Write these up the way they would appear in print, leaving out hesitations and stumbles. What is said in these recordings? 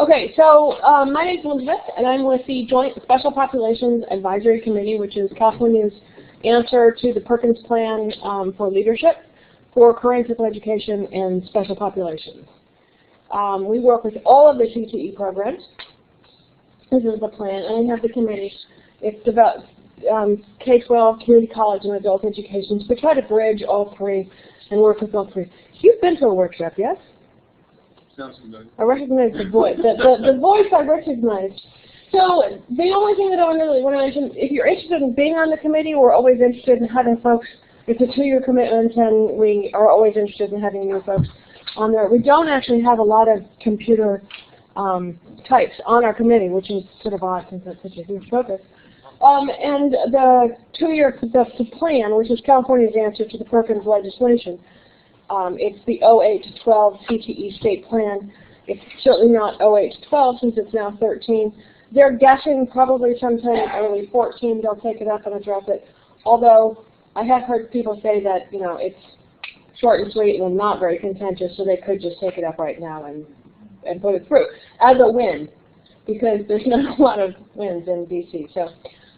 Okay, so my name is Elizabeth, and I'm with the Joint Special Populations Advisory Committee, which is California's answer to the Perkins Plan for leadership for career education and special populations. We work with all of the CTE programs. This is the plan, and we have the committee. It's about K-12, community college, and adult education. So we try to bridge all three and work with all three. You've been to a workshop, yes? Sounds familiar. I recognize the voice. The voice I recognize. So the only thing that I really want to mention, if you're interested in being on the committee, we're always interested in having folks. It's a 2-year commitment, and we are always interested in having new folks on there. We don't actually have a lot of computer types on our committee, which is sort of odd since that's such a huge focus. And the 2-year plan, which is California's answer to the Perkins legislation, it's the 08 to 12 CTE state plan. It's certainly not 08 to 12 since it's now 13. They're guessing probably sometime early 14 they'll take it up and address it. Although I have heard people say that it's short and sweet and not very contentious, so they could just take it up right now and put it through as a win, because there's not a lot of wins in DC. So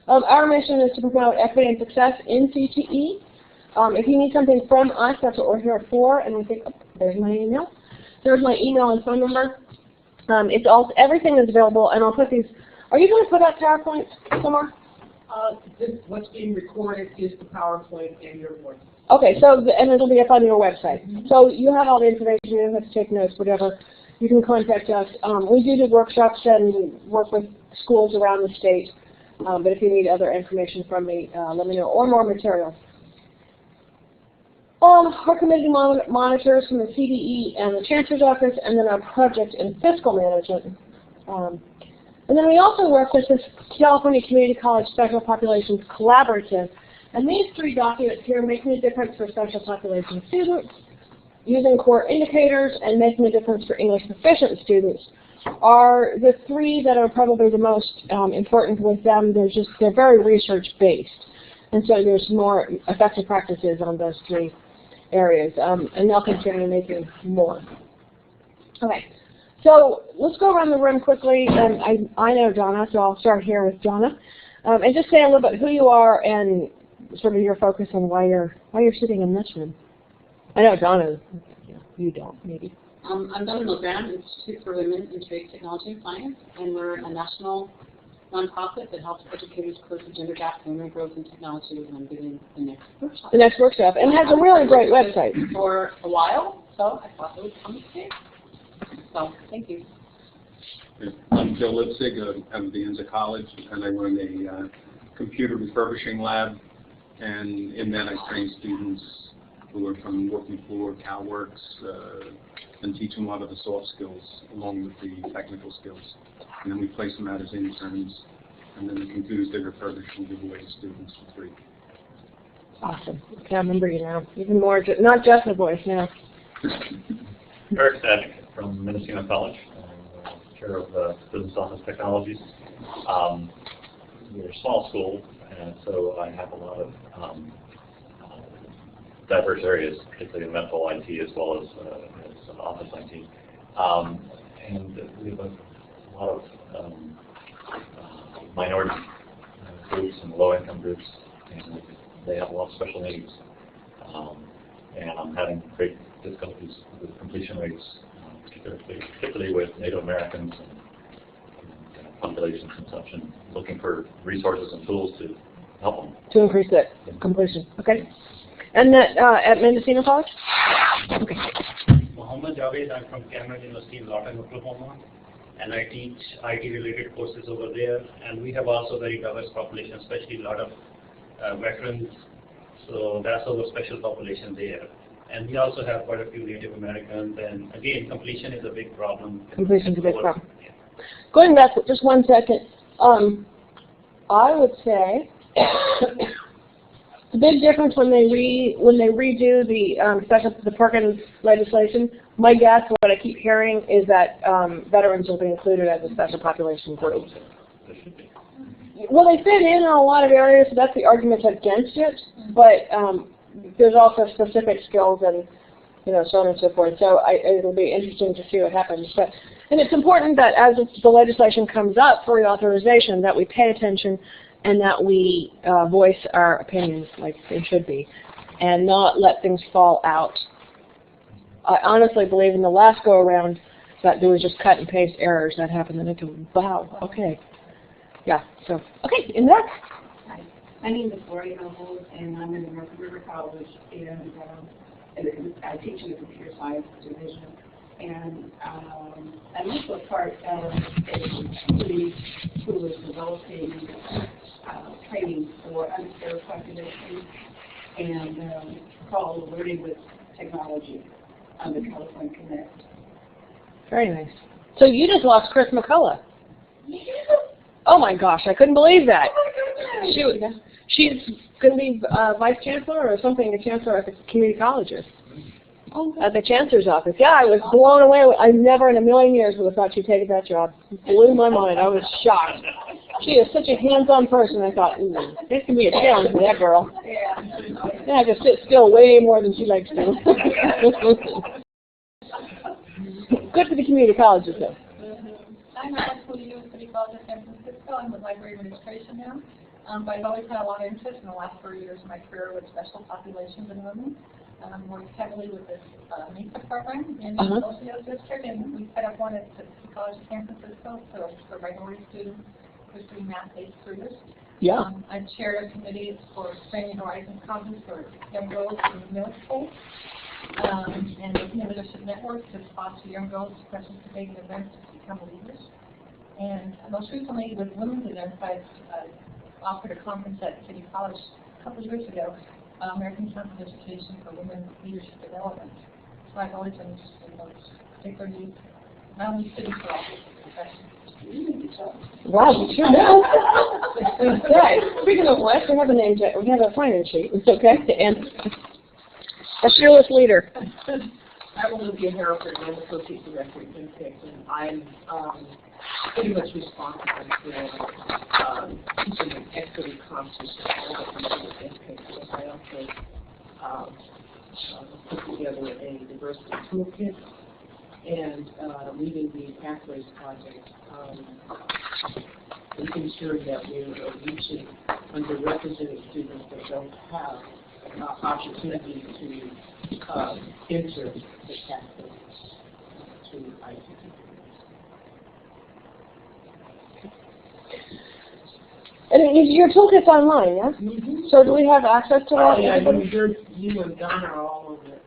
our mission is to promote equity and success in CTE. If you need something from us, that's what we're here for. And we think, oh, there's my email. There's my email and phone number. It's all everything is available, and I'll put these. Are you going to put out PowerPoint somewhere? What's being recorded is the PowerPoint and your voice. Okay, so and it'll be up on your website. Mm-hmm. So you have all the information. You don't have to take notes, whatever. You can contact us. We do workshops and work with schools around the state. But if you need other information from me, let me know, or more materials. Our committee monitors from the CDE and the Chancellor's Office, and then our project and fiscal management. And then we also work with this California Community College Special Populations Collaborative. And these 3 documents here, making a difference for special population students, using core indicators, and making a difference for English proficient students, are the 3 that are probably the most important with them. They're very research-based. And so there's more effective practices on those 3 areas, and they'll continue making more. Okay, so let's go around the room quickly, and I know Donna, so I'll start here with Donna, and just say a little bit who you are and sort of your focus on why you're sitting in this room. I know Donna, you don't, maybe. I'm Donna Milgram, Institute for Women in Trade, Technology, and Science, and we're a national nonprofit that helps educators close the gender gap in women growth and technology, and I'm doing the next workshop. The next workshop, and has a really great website. For a while, so I thought it would come today. So, thank you. I'm Joe Lipsig of the Enza College, and I run a computer refurbishing lab, and in that I train students who are from working floor, CalWorks, and teach them a lot of the soft skills along with the technical skills. And then we place them out as interns, and then the computers they refurbish and give away to students for free. Awesome. Okay, I remember you now. Even more, not just the voice now. Eric Stanek from Mendocino College, chair of Business Office Technologies. We're a small school, and so I have a lot of diverse areas, particularly in medical IT as well as office IT. And we have a lot of minority groups and low-income groups, and they have a lot of special needs. And I'm having great difficulties with completion rates, particularly with Native Americans and population consumption, looking for resources and tools to help them. To increase that completion. Okay. And that at Mendocino College? Okay. Mohammed Javed, I'm from Cameron University in Lawton, Oklahoma, and I teach IT-related courses over there. And we have also very diverse population, especially a lot of veterans. So that's our special population there. And we also have quite a few Native Americans. And again, completion is a big problem. Completion is a big problem. Yeah. Going back just 1 second, I would say the big difference when they redo the Perkins legislation, my guess, what I keep hearing, is that veterans will be included as a special population group. Well, they fit in a lot of areas, so that's the argument against it. But there's also specific skills and so on and so forth. So it'll be interesting to see what happens. And it's important that as the legislation comes up for reauthorization, that we pay attention and that we voice our opinions like it should be, and not let things fall out. I honestly believe in the last go-around that there was just cut and paste errors that happened, and I go, wow, okay. Yeah, so, okay, in that. Hi. My name is Gloria Nobles, and I'm in North River College, and I teach in the computer science division. And I'm also part of a committee who is developing training for underserved populations and called Learning with Technology under California Connect. Very nice. So you just lost Chris McCullough. Oh my gosh, I couldn't believe that. She's going to be vice chancellor or something, the chancellor at the community colleges. At the chancellor's office. Yeah, I was blown away. I never in a million years would have thought she'd taken that job. It blew my mind. I was shocked. She is such a hands-on person. I thought, this can be a challenge for that girl. Yeah, I just sit still way more than she likes to. Good for the community colleges, though. I'm a high school University College of San Francisco. I'm with library administration now. But I've always had a lot of interest in the last 4 years of my career with special populations and women. Worked heavily with this MESA program in the OCO district, and we set up one at the College of San Francisco for minority students who are doing math-based careers. Yeah. I've chaired a committee for Training Horizons Conference for young girls in the middle school, and working in leadership networks to sponsor young girls to participate in events to become leaders. And most recently, with women's events, I've offered a conference at City College a couple of years ago, American Council of Education for Women's Leadership Development. So I've always been interested in those particular youth, not only students but also professionals. Wow, you sure do. Okay. Speaking of which, we have a name check. We have a finance sheet. It's okay. And a fearless leader. I'm Olivia Hereford, I'm Associate Director at INPIC, and I'm pretty much responsible for teaching an equity conscious all the people at INPIC. I also put together a diversity toolkit and leading the Pathways Project, making sure that we're reaching underrepresented students that don't have opportunity to enter the pathway to ICT. And your toolkit's online, yeah? Mm-hmm. So do we have access to that? Yeah, you and Donna are all over it.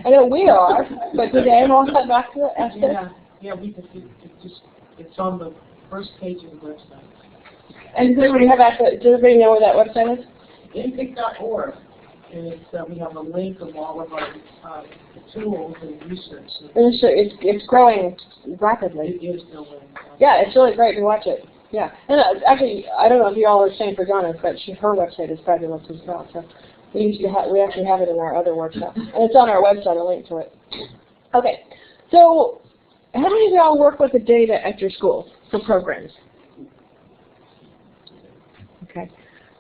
I know we are, but do they all have access? Yeah, it's on the first page of the website. And does everybody have access? Does everybody know where that website is? INPIC.org. And we have a link of all of our tools and research. And it's growing rapidly. It is growing. Yeah, it's really great to watch it. Yeah, and actually, I don't know if you all are saying for Donna, but her website is fabulous as well. So we actually have it in our other workshop, and it's on our website. A link to it. Okay, so how many of y'all work with the data at your schools for programs? Okay.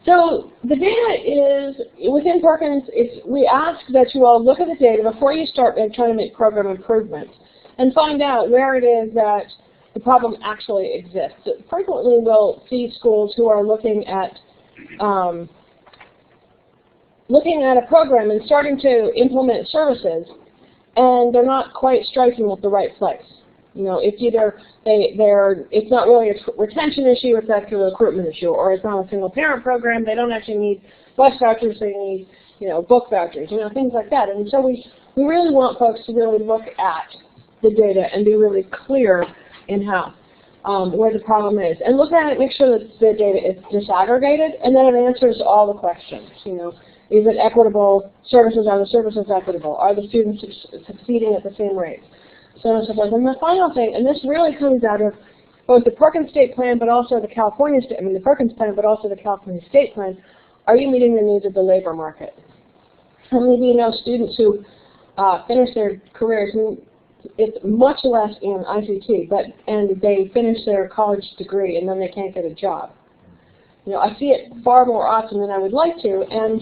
So the data is, within Perkins, we ask that you all look at the data before you start trying to make program improvements and find out where it is that the problem actually exists. Frequently we'll see schools who are looking at a program and starting to implement services, and they're not quite striking at the right place. You know, it's either it's not really a retention issue, it's actually a recruitment issue, or it's not a single parent program. They don't actually need bus vouchers, they need, book vouchers, things like that. And so we really want folks to really look at the data and be really clear in how where the problem is, and look at it, make sure that the data is disaggregated, and then it answers all the questions. Is it equitable services? Are the services equitable? Are the students succeeding at the same rates? So on and so forth. And the final thing, and this really comes out of both the Perkins State Plan, but also the the Perkins Plan, but also the California State Plan. Are you meeting the needs of the labor market? How many of you know students who finish their careers? It's much less in ICT, and they finish their college degree and then they can't get a job. I see it far more often than I would like to, and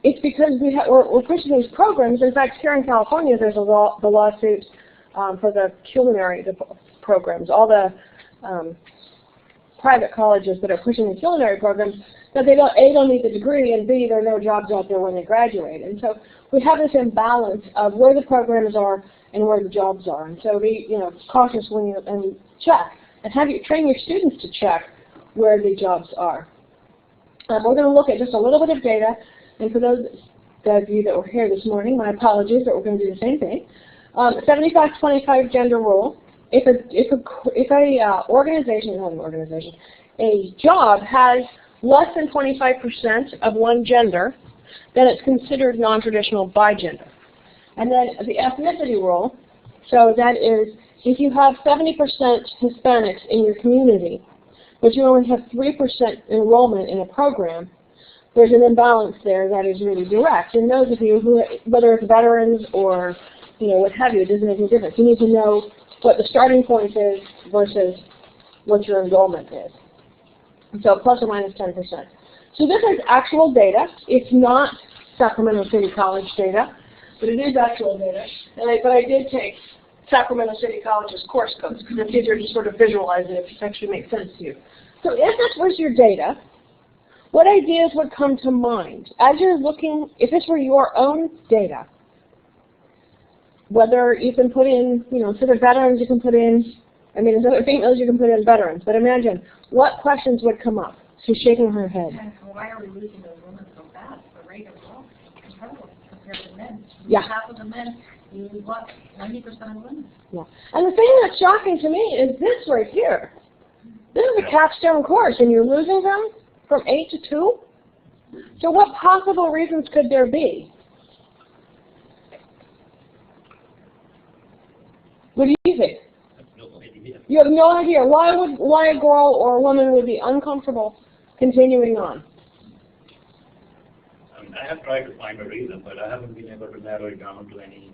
it's because we're pushing these programs. In fact, here in California, there's the lawsuit for the culinary programs. All the private colleges that are pushing the culinary programs, that they don't, A, don't need the degree, and B, there are no jobs out there when they graduate. And so we have this imbalance of where the programs are and where the jobs are. And so be, cautious when you check, and train your students to check where the jobs are. We're going to look at just a little bit of data, and for those of you that were here this morning, my apologies, but we're going to do the same thing. 75-25 gender rule. If a job has less than 25% of one gender, then it's considered non-traditional by gender. And then the ethnicity rule, so that is, if you have 70% Hispanics in your community, but you only have 3% enrollment in a program, there's an imbalance there that is really direct. And those of you who, whether it's veterans or what have you, it doesn't make any difference. You need to know what the starting point is versus what your enrollment is. So plus or minus 10%. So this is actual data. It's not Sacramento City College data, but it is actual data. But I did take Sacramento City College's course codes because it's easier to sort of visualize it if it actually makes sense to you. So if this was your data, what ideas would come to mind as you're looking, if this were your own data? Whether you can put in, instead of veterans, you can put in, instead of females, you can put in veterans. But imagine, what questions would come up? She's shaking her head. And why are we losing those women so fast? The rate of loss is incredible compared to men. Yeah. Half of the men, you lose what? 90% of women. Yeah. And the thing that's shocking to me is this right here. This is a capstone course, and you're losing them from 8 to 2? So what possible reasons could there be? What do you think? No idea. You have no idea. Why a girl or a woman would be uncomfortable continuing on? I have tried to find a reason, but I haven't been able to narrow it down to any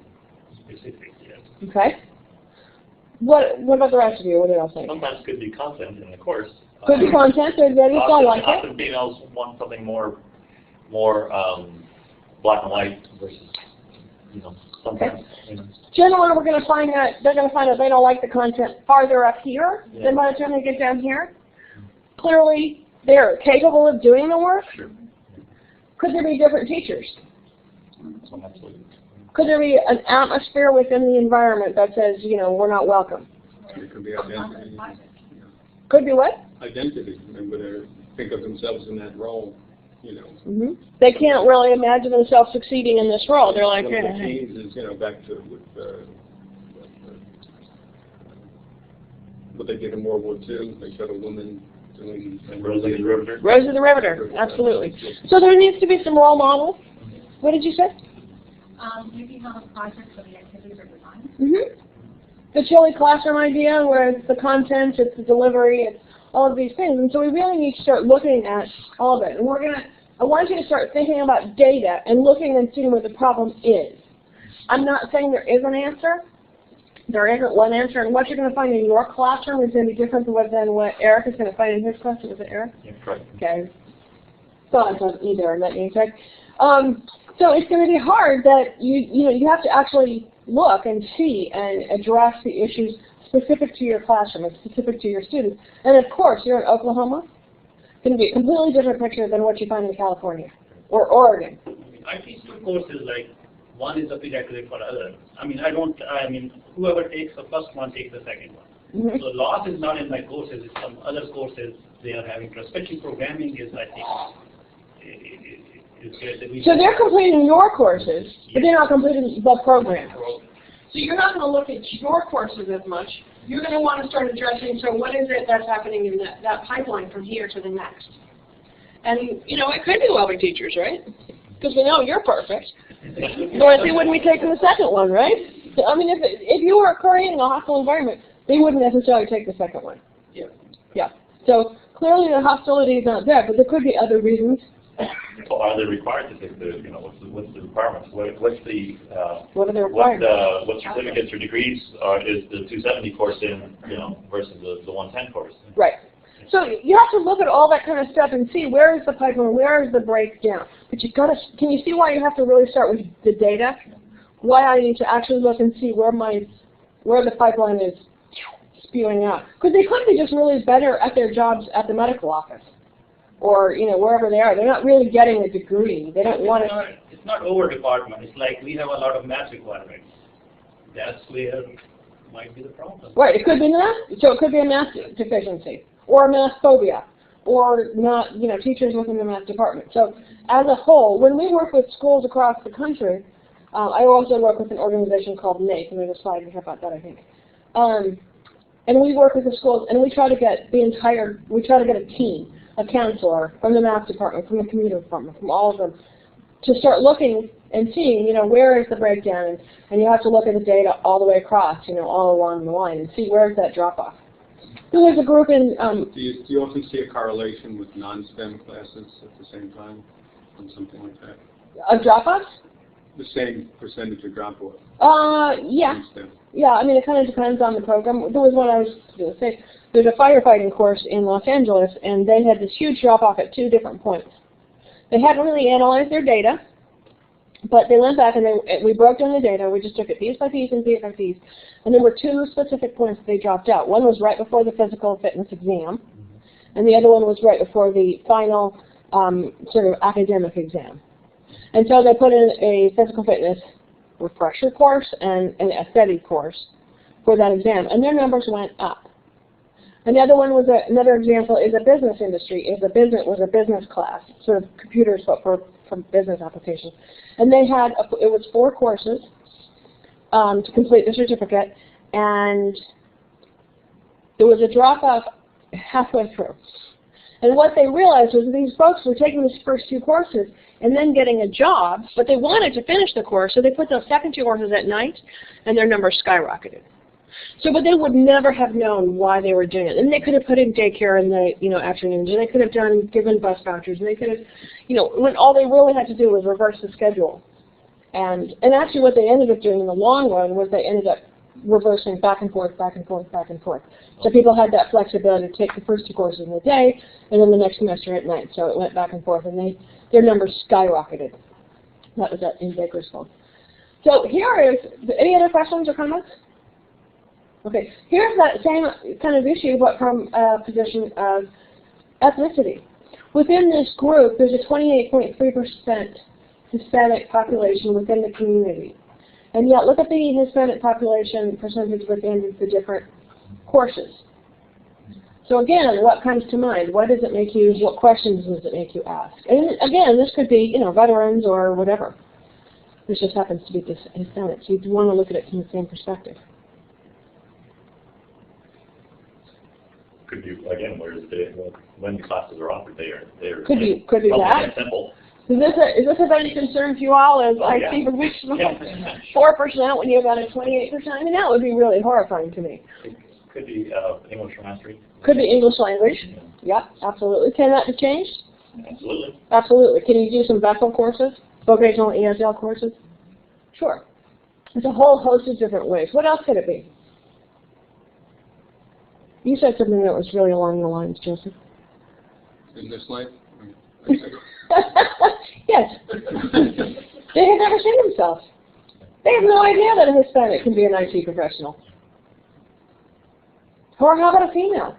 specifics yet. Okay. What about the rest of you? What did I say? Sometimes it could be content in the course. Could be content. There's very sound like it. Often females want something more black and white versus, sometimes. Okay. Generally, we're going to find that they're going to find that they don't like the content farther up here than by the time they get down here. Clearly, they're capable of doing the work. Sure. Could there be different teachers? Absolutely. Could there be an atmosphere within the environment that says, we're not welcome? It could be identity. Could be what? Identity, and would they think of themselves in that role, Mm-hmm. They can't really imagine themselves succeeding in this role. They're like, one of the themes is, back to what they did in World War II. They showed a woman doing Rosie the Riveter. Rosie the Riveter, absolutely. So there needs to be some role models. What did you say? Maybe have a project for the activities or design. Mm-hmm. The chilly classroom idea, where it's the content, it's the delivery, it's all of these things. And so we really need to start looking at all of it. And I want you to start thinking about data and looking and seeing what the problem is. I'm not saying there is an answer. There isn't one answer. And what you're going to find in your classroom is going to be different than what Eric is going to find in his classroom. Is it Eric? Yeah, correct. Okay. So it's not either, that means, right? So it's going to be hard that you have to actually look and see and address the issues specific to your classroom and specific to your students. And of course, you're in Oklahoma. It's going to be a completely different picture than what you find in California or Oregon. I teach two courses, like one is a prerequisite for others. Whoever takes the first one takes the second one. Mm-hmm. So loss is not in my courses, it's some other courses they are having. Especially programming is, I think, so they're completing your courses, but they're not completing the program. So you're not going to look at your courses as much. You're going to want to start addressing, so what is it that's happening in that pipeline from here to the next? And, it could be welding teachers, right? Because we know you're perfect. Or they wouldn't be taking the second one, right? If you were creating a hostile environment, they wouldn't necessarily take the second one. Yeah. Yeah. So clearly the hostility is not there, but there could be other reasons. So are they required to take the, what's the requirements? What are the requirements? What certificates or degrees is the 270 course in, versus the 110 course? Right. So you have to look at all that kind of stuff and see where is the pipeline, where is the breakdown. But you've got to, can you see why you have to really start with the data? Why I need to actually look and see where the pipeline is spewing out. Because they could be just really better at their jobs at the medical office, or wherever they are. They're not really getting a degree. They don't want to. It's not over department. It's like we have a lot of math requirements. That's where might be the problem. Right. It could be math. So it could be a math deficiency, or a math phobia, or not. Teachers within the math department. So as a whole, when we work with schools across the country, I also work with an organization called NAIC, and there's a slide we have about that, I think. And we work with the schools, and we try to get a team, a counselor from the math department, from the computer department, from all of them, to start looking and seeing, where is the breakdown, and you have to look at the data all the way across, all along the line, and see where's that drop-off. There was a group in... Do you often see a correlation with non-STEM classes at the same time, on something like that? Of drop-offs? The same percentage of drop-off? Yeah. Yeah, I mean, it kind of depends on the program. There was one I was going to say. There's a firefighting course in Los Angeles, and they had this huge drop-off at 2 different points. They hadn't really analyzed their data, but they went back and we broke down the data. We just took it piece by piece and piece by piece. And there were 2 specific points that they dropped out. One was right before the physical fitness exam, and the other one was right before the final sort of academic exam. And so they put in a physical fitness refresher course and an aesthetic course for that exam, and their numbers went up. Another one was another example is a business industry. Was a business class, sort of computers, but for business applications. And they had it was 4 courses to complete the certificate, and there was a drop off halfway through. And what they realized was that these folks were taking these first 2 courses and then getting a job, but they wanted to finish the course, so they put those second 2 courses at night, and their numbers skyrocketed. So, but they would never have known why they were doing it. And they could have put in daycare in the afternoons, and they could have given bus vouchers, and they could have, when all they really had to do was reverse the schedule. And actually what they ended up doing in the long run was they ended up reversing back and forth, back and forth, back and forth. So people had that flexibility to take the first 2 courses in the day, and then the next semester at night. So it went back and forth, and their numbers skyrocketed. That was in Bakersfield. So here is, any other questions or comments? Okay, here's that same kind of issue, but from a position of ethnicity. Within this group, there's a 28.3% Hispanic population within the community. And yet, look at the Hispanic population percentage within the different courses. So again, what comes to mind? What questions does it make you ask? And again, this could be, veterans or whatever. This just happens to be Hispanic. So you want to look at it from the same perspective. Could be, again, when the classes are offered, they're could be that. Simple. Is this of any concern to you all as IT professionals? 4% when you got a 28%? I mean, that would be really horrifying to me. It could be English mastery. Could be English language. Yep, absolutely. Can that be changed? Absolutely. Absolutely. Can you do some VESL courses, vocational ESL courses? Sure. There's a whole host of different ways. What else could it be? You said something that was really along the lines, Joseph. In this life? Yes. They have never seen themselves. They have no idea that a Hispanic can be an IT professional. Or how about a female?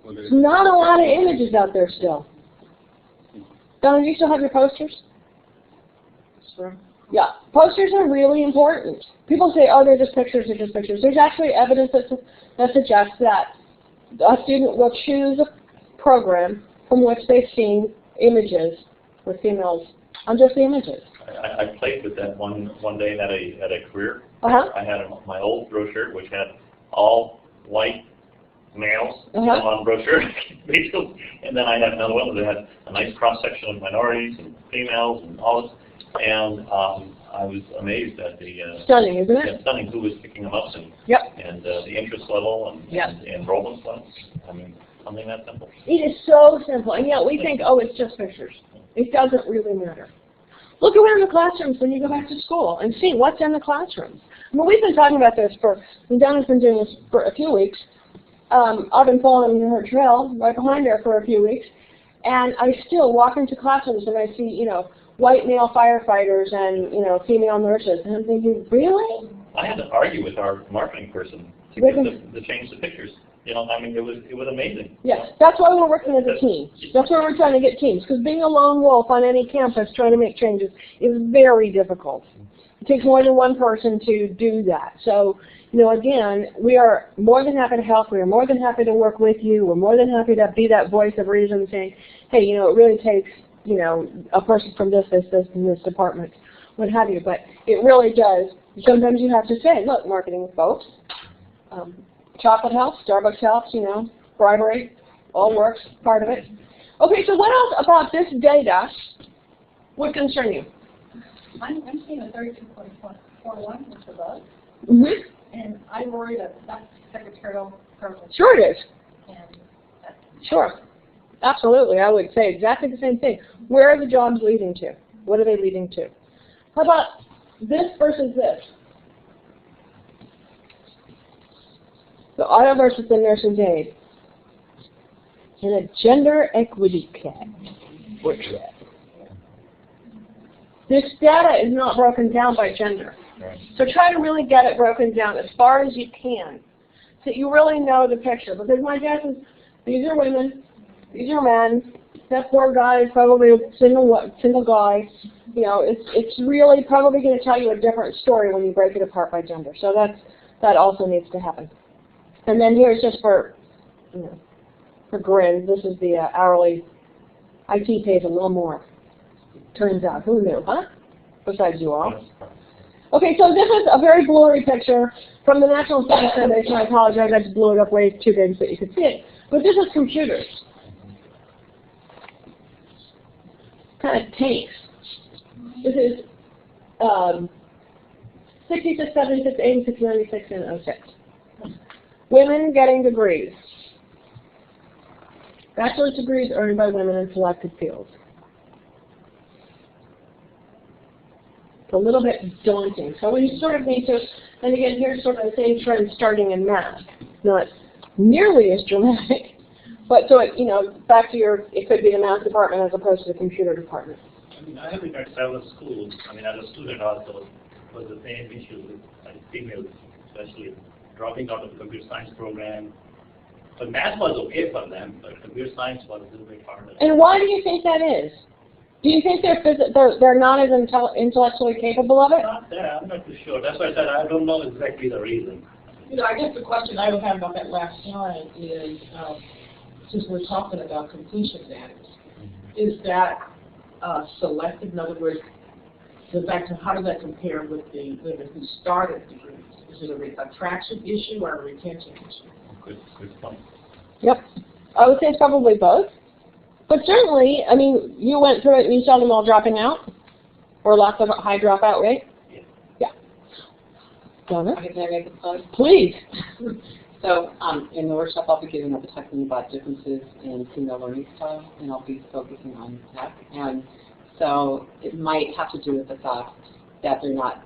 There's not a lot of images out there still. Donna, do you still have your posters? Sure. Yeah, posters are really important. People say, oh, they're just pictures, they're just pictures. There's actually evidence that suggests that a student will choose a program from which they've seen images with females on just the images. I played with that one day at a career. I had my old brochure, which had all white males on brochure, and then I had another one that had a nice cross-section of minorities and females and all this. And I was amazed at the stunning, isn't it? Stunning who was picking them up and the interest level and the enrollment levels. I mean, something that simple. It is so simple, and yet we think, oh, it's just pictures. It doesn't really matter. Look around the classrooms when you go back to school and see what's in the classrooms. I mean, we've been talking about this and Donna's been doing this for a few weeks. I've been following her trail right behind her for a few weeks, and I still walk into classrooms and I see, you know, white male firefighters and, you know, female nurses, and I'm thinking, really? I had to argue with our marketing person to get them to change the pictures. You know, I mean, it was amazing. Yes, that's why we're working as a team. That's why we're trying to get teams, because being a lone wolf on any campus trying to make changes is very difficult. It takes more than one person to do that. So, you know, again, we are more than happy to help. We are more than happy to work with you. We're more than happy to be that voice of reason saying, hey, you know, it really takes, you know, a person from this, and this department, what have you. But it really does. Sometimes you have to say, look, marketing folks, chocolate helps, Starbucks helps, you know, bribery, all works, part of it. Okay, so what else about this data would concern you? I'm seeing a 32.41, which is above, Mm-hmm. and I worry that that's secretarial purpose. Sure it is. And that's Sure. Absolutely. I would say exactly the same thing. Where are the jobs leading to? What are they leading to? How about this versus this? The auto versus the nurse's aide. In a gender equity workshop. This data is not broken down by gender. Right. So try to really get it broken down as far as you can, so you really know the picture. Because my guess is these are women, these are men. That poor guy is probably a single guy. You know, it's really probably going to tell you a different story when you break it apart by gender. So that also needs to happen. And then here's just for, you know, for grin. This is the hourly. IT pays a little more. Turns out, who knew, huh? Besides you all. Okay, so this is a very blurry picture from the National Science Foundation. I apologize, I just blew it up way too big so you could see it. But this is computers. Kind of tanks. This is 66, 76, 86, 96, and 06. Women getting degrees. Bachelor's degrees earned by women in selected fields. It's a little bit daunting. So we sort of need to, and again, here's sort of the same trend starting in math. Not nearly as dramatic, but so it, you know, back to your, it could be the math department as opposed to the computer department. I mean, I have been at several schools. I mean, as a student also, was the same issue with females, especially dropping out of the computer science program. But math was okay for them, but computer science was a little bit harder. And why do you think that is? Do you think they're not as intellectually capable of it? Not that, I'm not too sure. That's why I said I don't know exactly the reason. You know, I guess the question I would have about that last slide is, since we're talking about completion status, is that selective? In other words, how does that compare with the women who started degrees? Is it a attraction issue or a retention issue? Good point. Yep. I would say it's probably both. But certainly, I mean, you went through it and you saw them all dropping out? Or lots of high dropout rate? Yeah. Donna? Can I make a plug? Please. So in the workshop, I'll be giving up talking about differences in female learning style, and I'll be focusing on tech. And so it might have to do with the fact that they're not,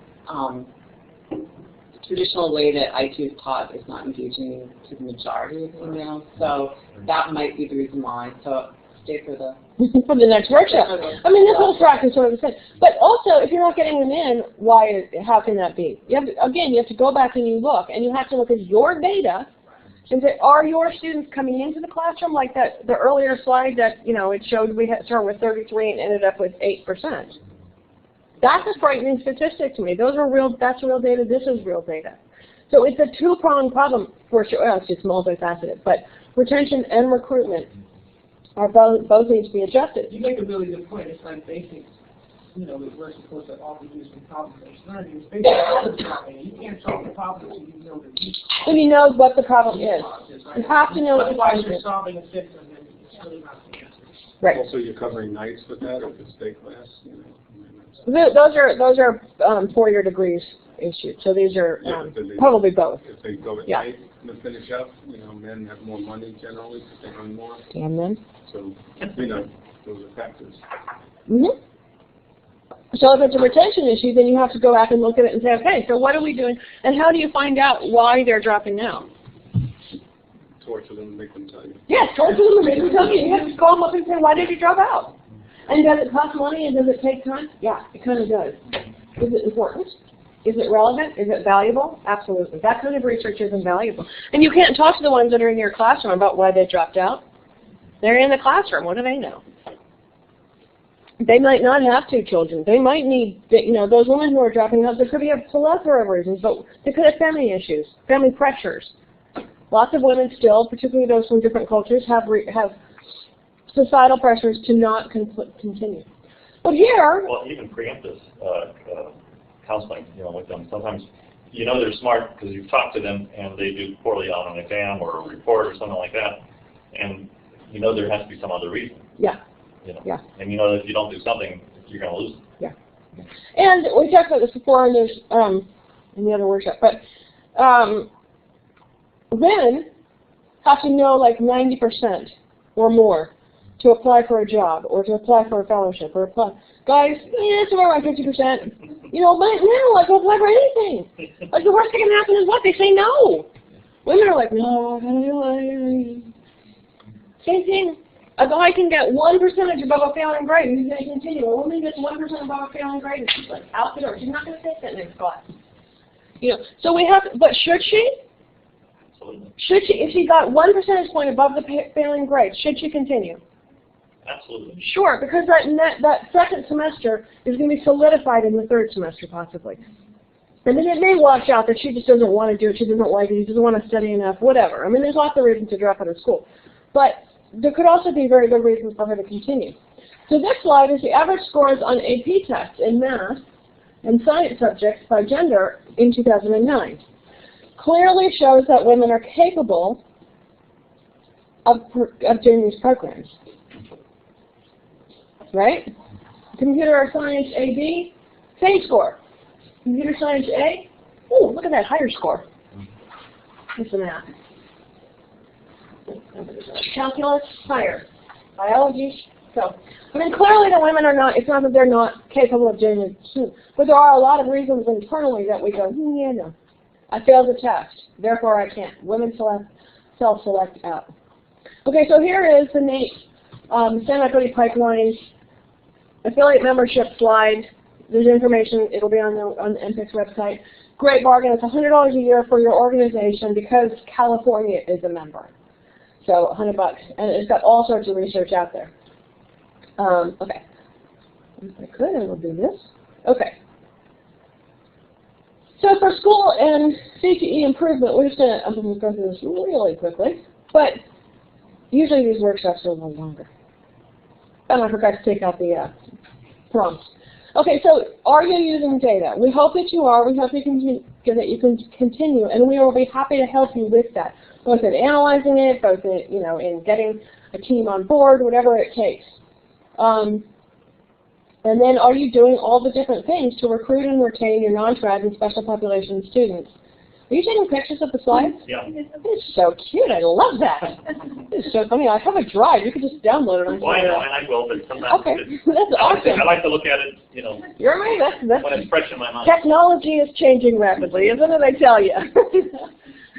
the traditional way that IT is taught is not engaging to the majority of females. So that might be the reason why. So stay for the for the next workshop. I mean, this whole track is sort of the same. But also, if you're not getting them in, how can that be? You have to, again, you have to go back and you look, and you have to look at your data and say, are your students coming into the classroom like that? The earlier slide that, you know, it showed we had started with 33 and ended up with 8%. That's a frightening statistic to me. Those are real. That's real data. This is real data. So it's a two-pronged problem for sure. Well, it's just multifaceted, but retention and recruitment are both need to be adjusted. You make a really good point. It's like basic, you know, we're supposed to all be using problem-based learning. It's basic problem solving. You can't solve the problem until you know the root. When you know what the problem is. You have to know what the Otherwise, problem you're is. solving a symptom and it's really not the answer. Right. Also, you're covering nights with that, or if it's day class, you know. Those are 4-year degrees issued. So these are probably both. If they go at night and finish up, you know, men have more money generally because they earn more. Damn them. So, you know, those are factors. Mm-hmm. So if it's a retention issue, then you have to go back and look at it and say, okay, so what are we doing, and how do you find out why they're dropping out? torture them and make them tell you. Yes, torture them and make them tell you. You have to call them up and say, why did you drop out? And does it cost money and does it take time? Yeah, it kind of does. Is it important? Is it relevant? Is it valuable? Absolutely. That kind of research is invaluable. And you can't talk to the ones that are in your classroom about why they dropped out. They're in the classroom. What do they know? They might not have 2 children. They might need, those women who are dropping out, there could be a plethora of reasons, but they could have family issues, family pressures. Lots of women still, particularly those from different cultures, have societal pressures to not continue. But here... Well, even preemptive counseling, with them, sometimes they're smart because you've talked to them and they do poorly on an exam or a report or something like that, and there has to be some other reason. Yeah. Yeah. And if you don't do something, you're going to lose them. Yeah. And we talked about this before in the other workshop, but women have to know like 90% or more to apply for a job or to apply for a fellowship or apply. Guys, it's around 50%. But now I can apply for anything. Like the worst thing can happen is what? They say no. Women are like, no, same thing. A guy can get 1% above a failing grade and he's going to continue. A woman gets 1% above a failing grade and she's like out the door. She's not going to take that next class. So we have, but should she? Absolutely. Should she, if she got 1 percentage point above the failing grade, should she continue? Absolutely. Sure, because that second semester is going to be solidified in the third semester possibly. And then it may wash out that she just doesn't want to do it, she doesn't like it, she doesn't want to study enough, whatever. I mean, there's lots of reasons to drop out of school. But there could also be very good reasons for her to continue. So this slide is the average scores on AP tests in math and science subjects by gender in 2009. Clearly shows that women are capable of doing these programs. Right? Computer science AB, same score. Computer science A, ooh, look at that higher score. What's the math? Calculus, higher. Biology, so. I mean, clearly the women are not, it's not that they're not capable of doing it, but there are a lot of reasons internally that we go, yeah, no. I failed the test, therefore I can't. Women self-select out. Okay, so here is the NAEP STEM Equity Pipeline affiliate membership slide. There's information, it'll be on the NPIC's website. Great bargain, it's $100 a year for your organization because California is a member. So $100, and it's got all sorts of research out there. Okay, if I could, I will do this. Okay. So for school and CTE improvement, I'm going to go through this really quickly, but usually these workshops are a little longer. And I forgot to take out the prompts. Okay, so are you using data? We hope that you are. We hope that you can continue, and we will be happy to help you with that, both in analyzing it, both in, in getting a team on board, whatever it takes. And then are you doing all the different things to recruit and retain your non-trad and special population students? Are you taking pictures of the slides? Yeah. It's so cute. I love that. It's so funny. I have a drive. You could just download it. Well, I know, and I will, but sometimes that's awesome. I like to look at it, You're right. That's when it's fresh in my mind. Technology is changing rapidly, isn't it? I tell you.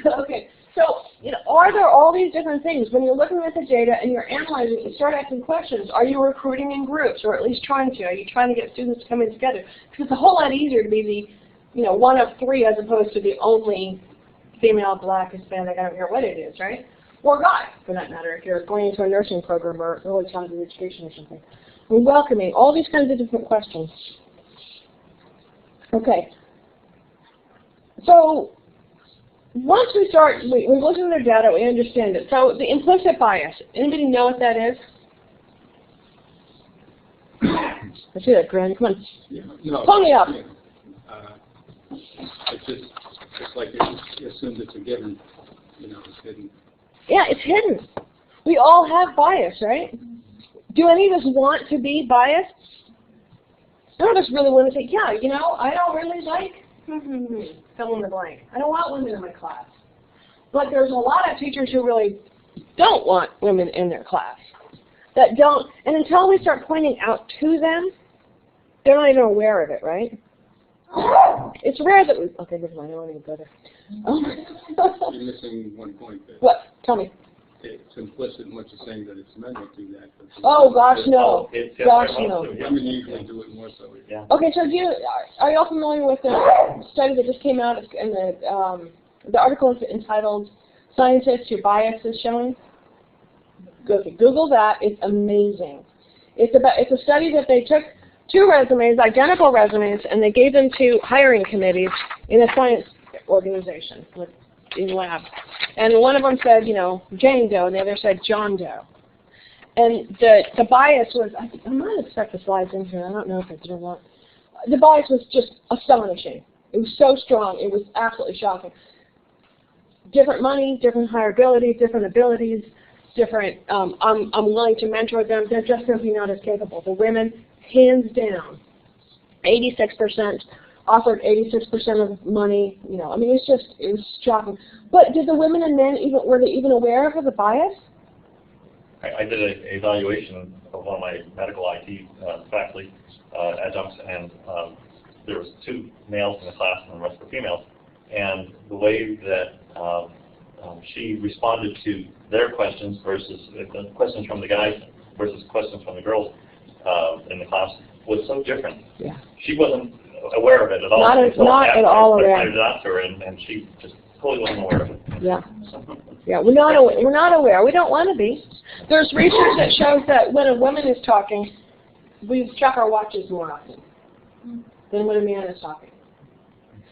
Okay. So, are there all these different things? When you're looking at the data and you're analyzing, you start asking questions. Are you recruiting in groups, or at least trying to? Are you trying to get students to come in together? Because it's a whole lot easier to be the, one of three as opposed to the only female, black, Hispanic, I don't care what it is, right? Or guy, for that matter, if you're going into a nursing program or early childhood education or something. We're welcoming all these kinds of different questions. Okay. So, once we start, we look at their data, we understand it. So the implicit bias, anybody know what that is? I see that, Grant. Come on. Yeah, no, pull me up. It's just like you assumed it's a given, it's hidden. Yeah, it's hidden. We all have bias, right? Do any of us want to be biased? None of us really want to say, yeah, I don't really like fill in the blank. I don't want women in my class. But there's a lot of teachers who really don't want women in their class. That don't, and until we start pointing out to them, they're not even aware of it, right? It's rare that we, okay, never mind, I don't even go there. You're missing one point there. What? Tell me. implicit in what you're saying that it's men that do that. But Oh gosh, no. It's Gosh, very no. much so, yeah. women usually do it more so. Yeah. Okay, so are you all familiar with the study that just came out in the article is entitled "Scientists Your Bias is Showing"? Okay, Google that. It's amazing. It's a study that they took 2 resumes, identical resumes, and they gave them to hiring committees in a science organization, in lab. And one of them said, you know, Jane Doe, and the other said John Doe. And the bias was, I might expect the slides in here, I don't know if it's or not. The bias was just astonishing. It was so strong, it was absolutely shocking. Different money, different hireability, different abilities, different, I'm willing to mentor them, they're just simply not as capable. The women, hands down, 86% offered 86% of money, you know, I mean, it was shocking. But did the women and men, were they even aware of the bias? I did an evaluation of one of my medical IT faculty adjuncts, and there was 2 males in the class and the rest were females. And the way that she responded to their questions versus questions from the guys versus questions from the girls in the class was so different. Yeah. She wasn't aware of it at all. Not at all aware. I pointed it out to her, and she just totally wasn't aware of it. Yeah. Yeah, we're not aware. We don't want to be. There's research that shows that when a woman is talking, we check our watches more often than when a man is talking.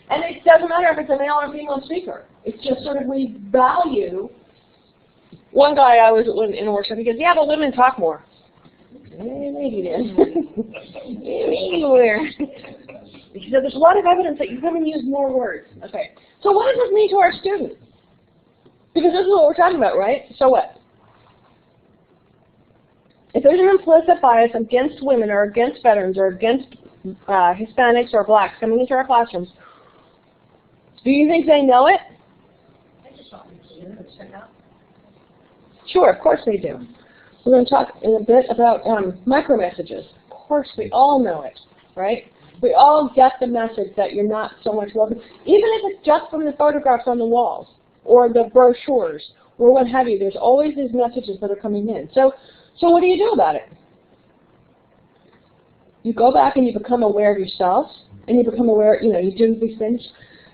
And it doesn't matter if it's a male or female speaker. It's just sort of we value. One guy I was in a workshop, he goes, yeah, but women talk more. Maybe then. Maybe where. He said, there's a lot of evidence that women use more words. Okay. So what does this mean to our students? Because this is what we're talking about, right? So what? If there's an implicit bias against women or against veterans or against Hispanics or blacks coming into our classrooms, do you think they know it? Sure, of course they do. We're going to talk in a bit about micro-messages. Of course, we all know it, right? We all get the message that you're not so much welcome, even if it's just from the photographs on the walls or the brochures or what have you. There's always these messages that are coming in. So what do you do about it? You go back and you become aware of yourself, and you become aware, you know, you do these things.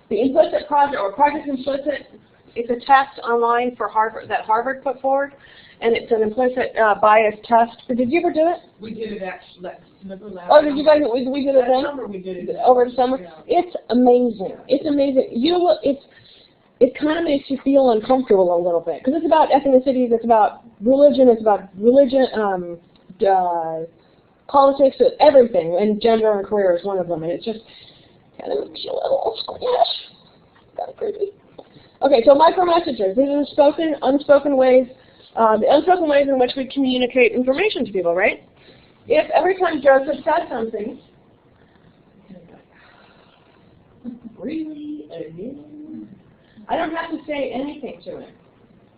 The implicit project, or Project Implicit, it's a test online for Harvard that Harvard put forward, and it's an implicit bias test. So did you ever do it? We did it actually. Oh, did you guys? We did it then. Summer we did it. Over the summer. Yeah. It's amazing. It's amazing. It kind of makes you feel uncomfortable a little bit because it's about ethnicities, it's about religion, politics, everything, and gender and career is one of them, and it's just kind of makes you a little squash. Kind of creepy. Okay, so micro messages. These are the spoken, unspoken ways, the unspoken ways in which we communicate information to people, right? If every time Joseph says something, really, again, I don't have to say anything to him.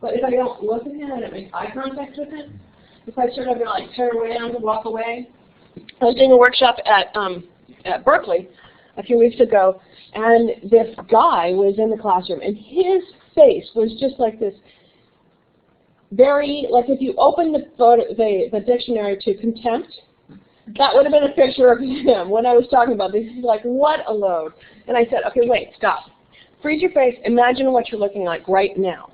But if I don't look at him, I don't make eye contact with him, if I sort of like turn around and walk away. I was doing a workshop at Berkeley a few weeks ago, and this guy was in the classroom, and his face was just like this very, like if you open the dictionary to contempt, that would have been a picture of him when I was talking about this. He's like, what a load. And I said, okay, wait, stop. Freeze your face. Imagine what you're looking like right now.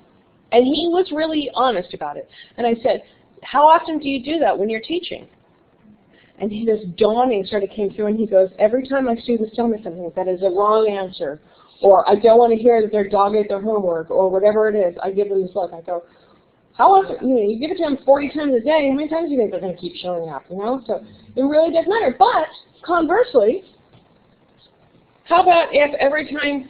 And he was really honest about it. And I said, how often do you do that when you're teaching? And this dawning sort of came through, and he goes, every time my students tell me something that is a wrong answer, or I don't want to hear that their dog ate their homework, or whatever it is, I give them this look. I go, how often, you give it to them 40 times a day, how many times do you think they're going to keep showing up, So it really does matter. But conversely, how about if every time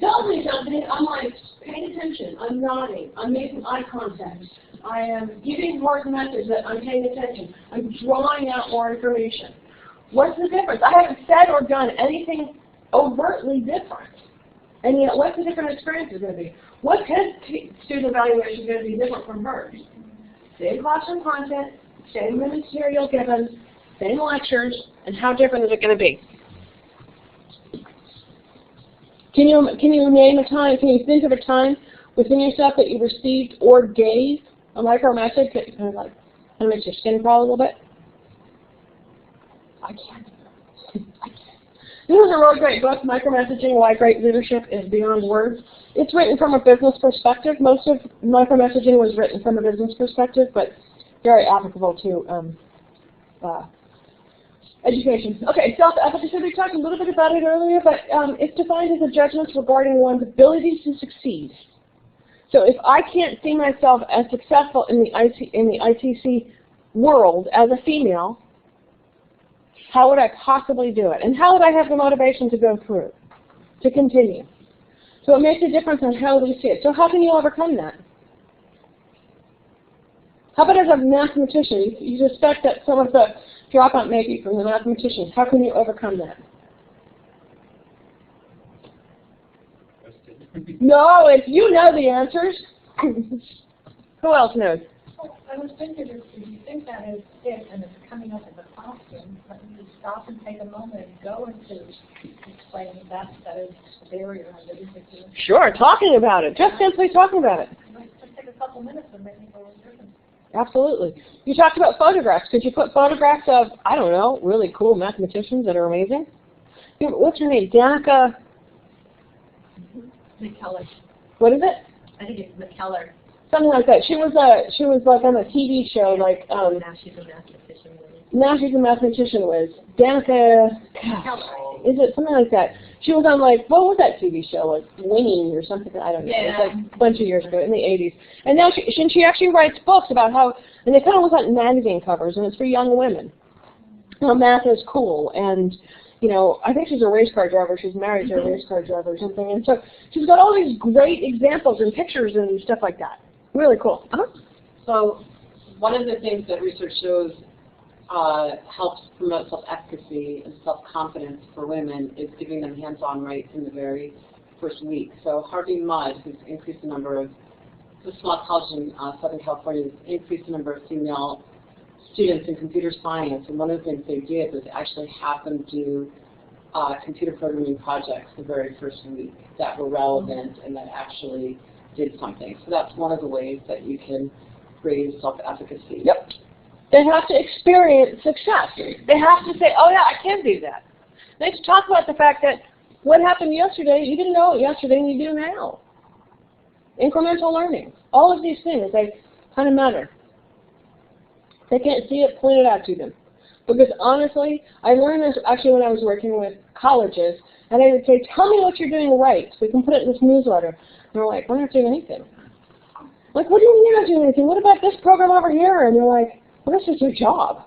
tells me something, I'm like paying attention, I'm nodding, I'm making eye contact, I am giving more message that I'm paying attention, I'm drawing out more information. What's the difference? I haven't said or done anything overtly different. And yet, what's the different experience is going to be? What's his student evaluation going to be different from hers? Same classroom content, same material given, same lectures, and how different is it going to be? Can you name a time, can you think of a time within yourself that you received or gave a micromessage that kind of makes your skin crawl a little bit? I can't. This is a really great book, Micromessaging, Why Great Leadership is Beyond Words. It's written from a business perspective. Most of micromessaging was written from a business perspective, but very applicable to education. Okay, self-efficacy, we talked a little bit about it earlier, but it's defined as a judgment regarding one's ability to succeed. So if I can't see myself as successful in the ITC world as a female, how would I possibly do it? And how would I have the motivation to go through, to continue? So it makes a difference on how we see it. So how can you overcome that? How about as a mathematician? You suspect that some of the dropout may be from the mathematicians. How can you overcome that? No, if you know the answers, who else knows? Well, I was thinking if you think that is it and it's coming up in the classroom, but you stop and take a moment and go into explaining that is the barrier that you think you. Sure, talking about it. Just simply talking about it. Just take a couple minutes and make it go different. Absolutely. You talked about photographs. Could you put photographs of, I don't know, really cool mathematicians that are amazing? What's her name? Danica? McKellar. What is it? I think it's McKellar. Something like that. She was like on a TV show, like Now she's a mathematician. Now she's a mathematician with Danica. Is it something like that? She was on like, what was that TV show, like Winning or something? I don't know. Yeah. It was like a bunch of years ago in the 80s. And now she actually writes books about how, and they kind of look like magazine covers, and it's for young women. How math is cool, and you know, I think she's a race car driver. She's married to a race car driver or something, and so she's got all these great examples and pictures and stuff like that. Really cool. So one of the things that research shows helps promote self-efficacy and self-confidence for women is giving them hands-on rights in the very first week. So Harvey Mudd, who's increased the number of, the small college in Southern California, has increased the number of female students in computer science, and one of the things they did was actually have them do computer programming projects the very first week that were relevant and that actually did something. So that's one of the ways that you can raise self-efficacy. Yep. They have to experience success. They have to say, oh yeah, I can do that. They have to talk about the fact that what happened yesterday, you didn't know it yesterday and you do now. Incremental learning. All of these things, they kind of matter. They can't see it, point it out to them. Because honestly, I learned this actually when I was working with colleges, and I would say, tell me what you're doing right, so we can put it in this newsletter. And they're like, we're not doing anything. Like, what do you mean you're not doing anything? What about this program over here? And they're like, well, this is your job.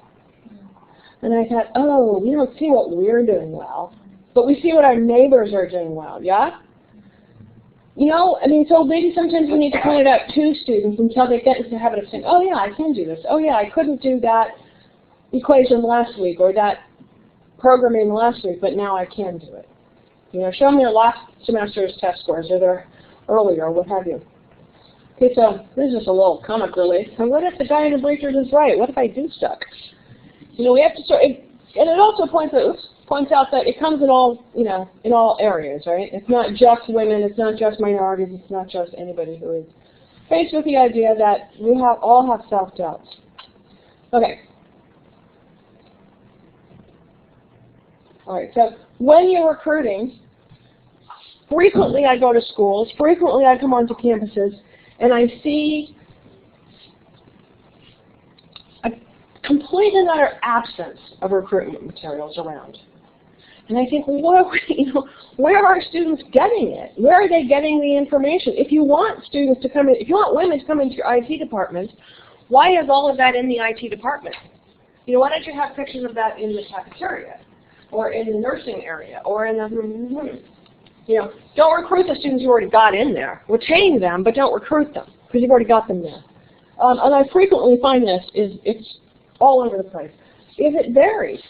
And I thought, oh, we don't see what we're doing well, but we see what our neighbors are doing well, yeah? You know, I mean, so maybe sometimes we need to point it out to students until they get into the habit of saying, oh yeah, I can do this. Oh yeah, I couldn't do that equation last week or that programming last week, but now I can do it. You know, show them your last semester's test scores or their earlier or what have you. Okay, so this is just a little comic relief. And what if the guy in the bleachers is right? What if I do suck? You know, we have to start, and it also points out that it comes in all, you know, in all areas, right? It's not just women, it's not just minorities, it's not just anybody who is faced with the idea that we all have self-doubts. Okay. All right, so when you're recruiting, frequently I go to schools, frequently I come onto campuses, and I see a complete and utter absence of recruitment materials around. And I think, well, you know, where are students getting it? Where are they getting the information? If you want students to come in, if you want women to come into your IT department, why is all of that in the IT department? You know, why don't you have pictures of that in the cafeteria, or in the nursing area, or in the, you know, don't recruit the students you already got in there. Retain them, but don't recruit them, because you've already got them there. And I frequently find this, it's all over the place. It varies.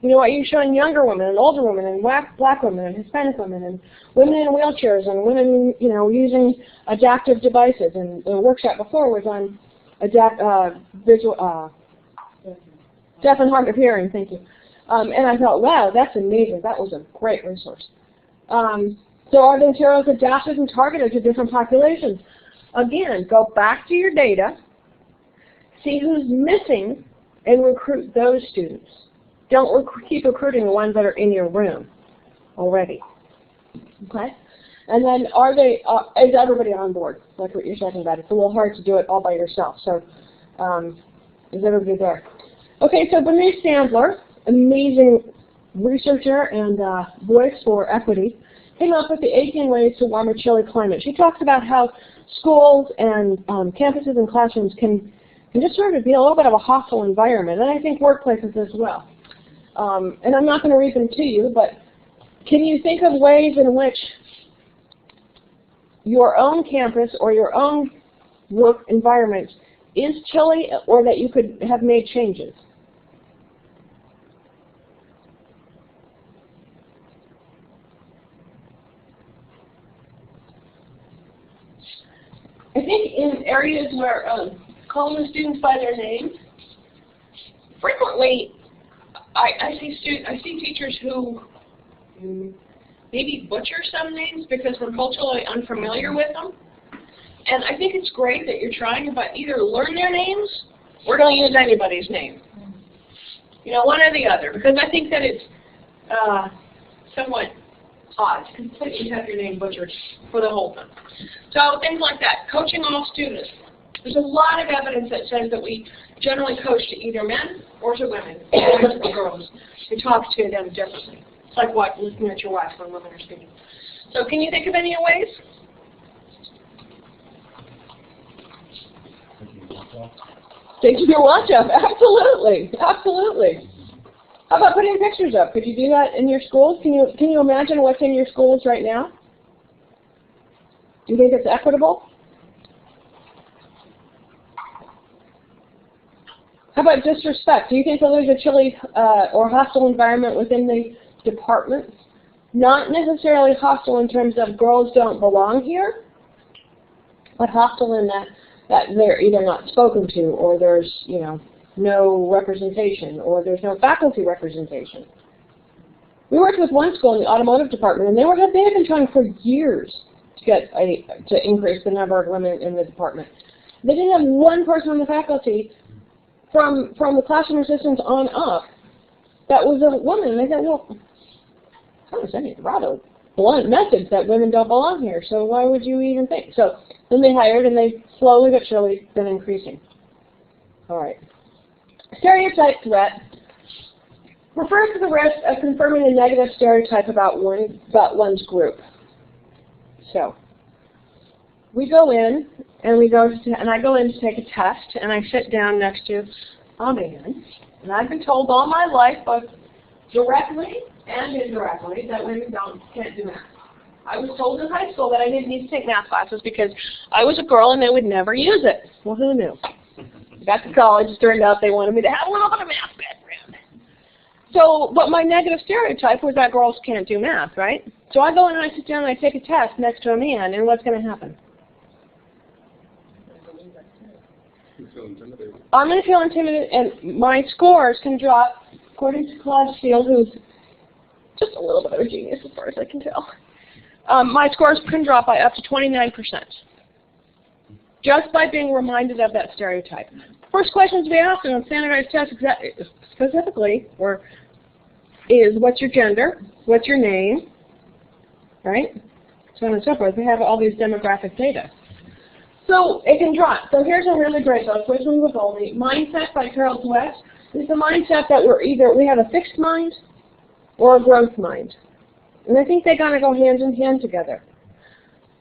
You know, are you showing younger women and older women and black women and Hispanic women and women in wheelchairs and women, you know, using adaptive devices? And the workshop before was on deaf and hard of hearing, thank you. And I thought, wow, that's amazing. That was a great resource. So So are the materials adapted and targeted to different populations? Again, go back to your data, see who's missing, and recruit those students. Don't keep recruiting the ones that are in your room already. Okay? And then is everybody on board? Like what you're talking about. It's a little hard to do it all by yourself. So is everybody there? Okay, so Bernice Sandler, amazing researcher and voice for equity, came up with the 18 ways to warm a chilly climate. She talks about how schools and campuses and classrooms can just sort of be a little bit of a hostile environment, and I think workplaces as well. And I'm not going to read them to you, but can you think of ways in which your own campus or your own work environment is chilly, or that you could have made changes? I think in areas where calling the students by their names, frequently I see teachers who maybe butcher some names because we're culturally unfamiliar with them. And I think it's great that you're trying to either learn their names or don't use anybody's name. You know, one or the other, because I think that it's somewhat odd to completely have your name butchered for the whole thing. So things like that, coaching all students. There's a lot of evidence that says that we generally coach to either men or to women, or to girls. We talk to them differently. It's like what looking at your wife when women are speaking. So can you think of any ways? Taking your watch up, absolutely, absolutely. How about putting pictures up? Could you do that in your schools? Can you imagine what's in your schools right now? Do you think it's equitable? How about disrespect? Do you think that there's a chilly or hostile environment within the departments? Not necessarily hostile in terms of girls don't belong here, but hostile in that they're either not spoken to, or there's, you know, no representation, or there's no faculty representation. We worked with one school in the automotive department, and they had been trying for years to increase the number of women in the department. They didn't have one person on the faculty from the classroom assistants on up that was a woman. And they said, well, I'm sending a rather blunt message that women don't belong here, so why would you even think? So then they hired, and they slowly but surely been increasing. All right. Stereotype threat refers to the risk of confirming a negative stereotype about one's group. So we go in, and I go in to take a test, and I sit down next to a man, and I've been told all my life, both directly and indirectly, that women can't do math. I was told in high school that I didn't need to take math classes because I was a girl and they would never use it. Well, who knew? I got to college, it turned out they wanted me to have a little bit of math background. So, but my negative stereotype was that girls can't do math, right? So I go in and I sit down and I take a test next to a man, and what's going to happen? You feel intimidated. I'm going to feel intimidated, and my scores can drop, according to Claude Steele, who's just a little bit of a genius as far as I can tell. My scores can drop by up to 29%, just by being reminded of that stereotype. First questions we ask on standardized tests specifically is what's your gender, what's your name, right? So on and so forth. We have all these demographic data. So it can drop. So here's a really great book, Wisdom with Only. Mindset by Carol Dweck is the mindset that we have a fixed mind or a growth mind. And I think they gotta go hand in hand together.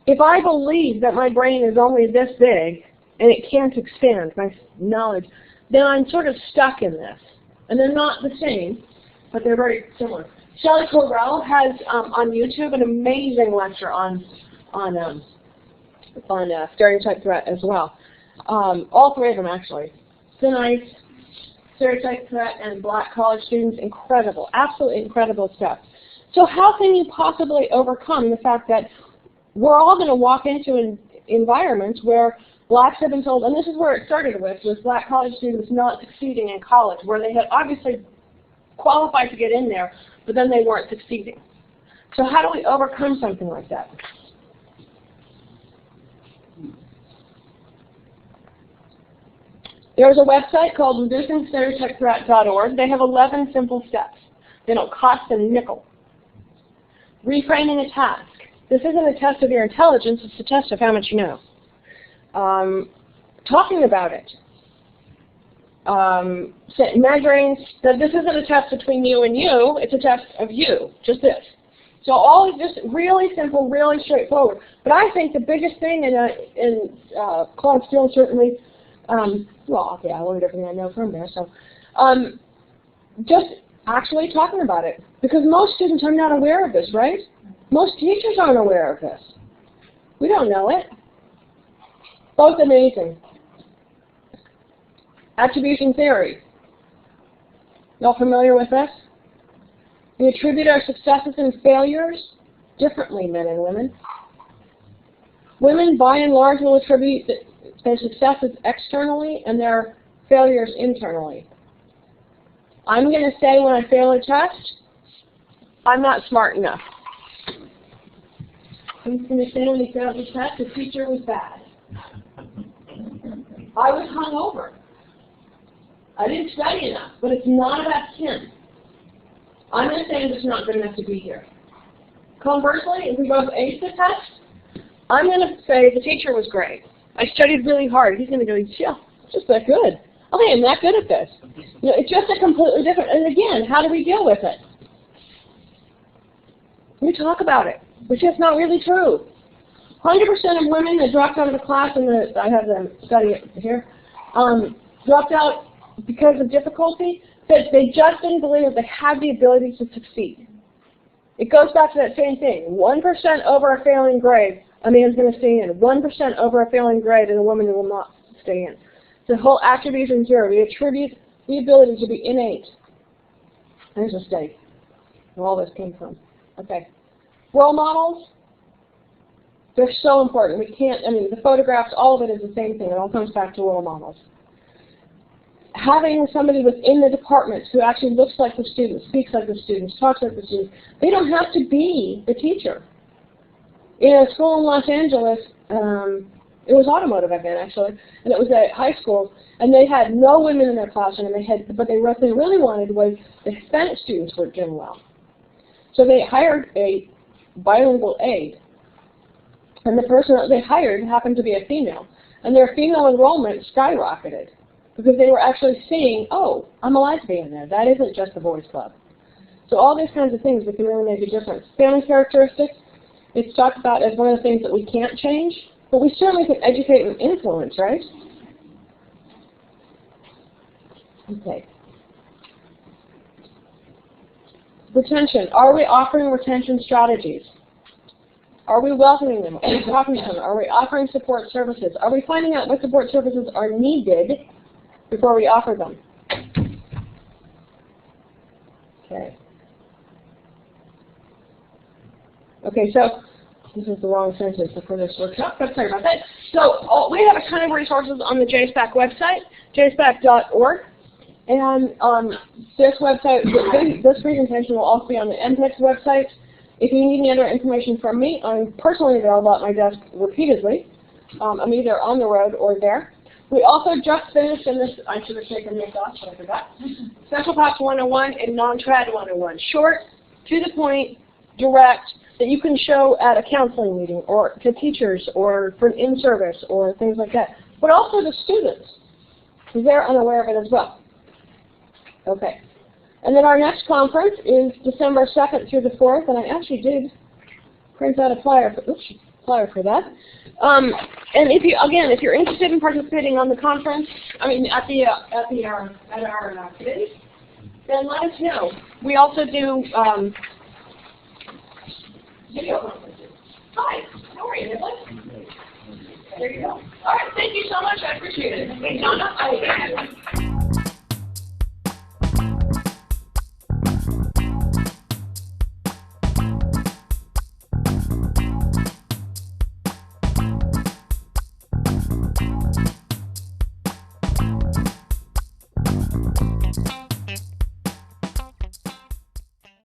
If I believe that my brain is only this big and it can't expand, my knowledge, then I'm sort of stuck in this. And they're not the same, but they're very similar. Shelley Correll has on YouTube an amazing lecture on stereotype threat as well. All three of them actually. Thin Ice, stereotype threat, and black college students, incredible, absolutely incredible stuff. So how can you possibly overcome the fact that we're all going to walk into environments where blacks have been told, and this is where it started with black college students not succeeding in college, where they had obviously qualified to get in there, but then they weren't succeeding. So how do we overcome something like that? There's a website called reducingstereotypethreat.org. They have 11 simple steps. They don't cost a nickel. Reframing a task. This isn't a test of your intelligence, it's a test of how much you know. Talking about it. Measuring that this isn't a test between you and you, it's a test of you, just this. So all is just really simple, really straightforward. But I think the biggest thing in Claude Steele certainly, well, okay, I learned everything I know from there, so just actually talking about it. Because most students are not aware of this, right? Most teachers aren't aware of this. We don't know it. Both amazing. Attribution theory. Y'all familiar with this? We attribute our successes and failures differently, men and women. Women, by and large, will attribute their successes externally and their failures internally. I'm going to say when I fail a test, I'm not smart enough. I'm going to say when he failed the test, the teacher was bad. I was hungover. I didn't study enough, but it's not about him. I'm going to say I'm just not good enough to be here. Conversely, if we both ace the test, I'm going to say the teacher was great. I studied really hard. He's going to go, yeah, it's just that good. Okay, I'm that good at this. You know, it's just a completely different. And again, how do we deal with it? We talk about it, which is not really true. 100% of women that dropped out of the class, and I have them study it here, dropped out because of difficulty, that they just didn't believe that they had the ability to succeed. It goes back to that same thing. 1% over a failing grade, a man's going to stay in. 1% over a failing grade, and a woman will not stay in. The whole attribution theory. We attribute the ability to be innate. There's a study where all this came from. Okay. Role models, they're so important. We can't, I mean, the photographs, all of it is the same thing. It all comes back to role models. Having somebody within the department who actually looks like the students, speaks like the students, talks like the students, they don't have to be the teacher. In a school in Los Angeles, it was automotive again, actually, and it was at high school, and they had no women in their classroom, and what they really wanted was the Hispanic students were doing well. So they hired a bilingual aide, and the person that they hired happened to be a female, and their female enrollment skyrocketed because they were actually seeing, oh, I'm a lesbian there. That isn't just a boys' club. So all these kinds of things that can really make a difference. Family characteristics, it's talked about as one of the things that we can't change, but we certainly can educate and influence, right? Okay. Retention. Are we offering retention strategies? Are we welcoming them? Are we talking to them? Are we offering support services? Are we finding out what support services are needed before we offer them? Okay. Okay, so this is the wrong sentence for this workshop, but sorry about that. So we have a ton of resources on the JSPAC website, jspac.org. And this website, this presentation will also be on the NPICS website. If you need any other information from me, I'm personally available at my desk repeatedly. I'm either on the road or there. We also just finished, and this, I should have taken this off, but I forgot, Special Paths 101 and Non-Trad 101. Short, to the point, direct, that you can show at a counseling meeting or to teachers or for an in-service or things like that. But also to students, because they're unaware of it as well. Okay. And then our next conference is December 2nd through the 4th, and I actually did print out a flyer for that. And if you're interested in participating on the conference, I mean at our committee, then let us know. We also do video conferences. Hi, how are you, Nicholas? There you go. All right, thank you so much. I appreciate it. Donna,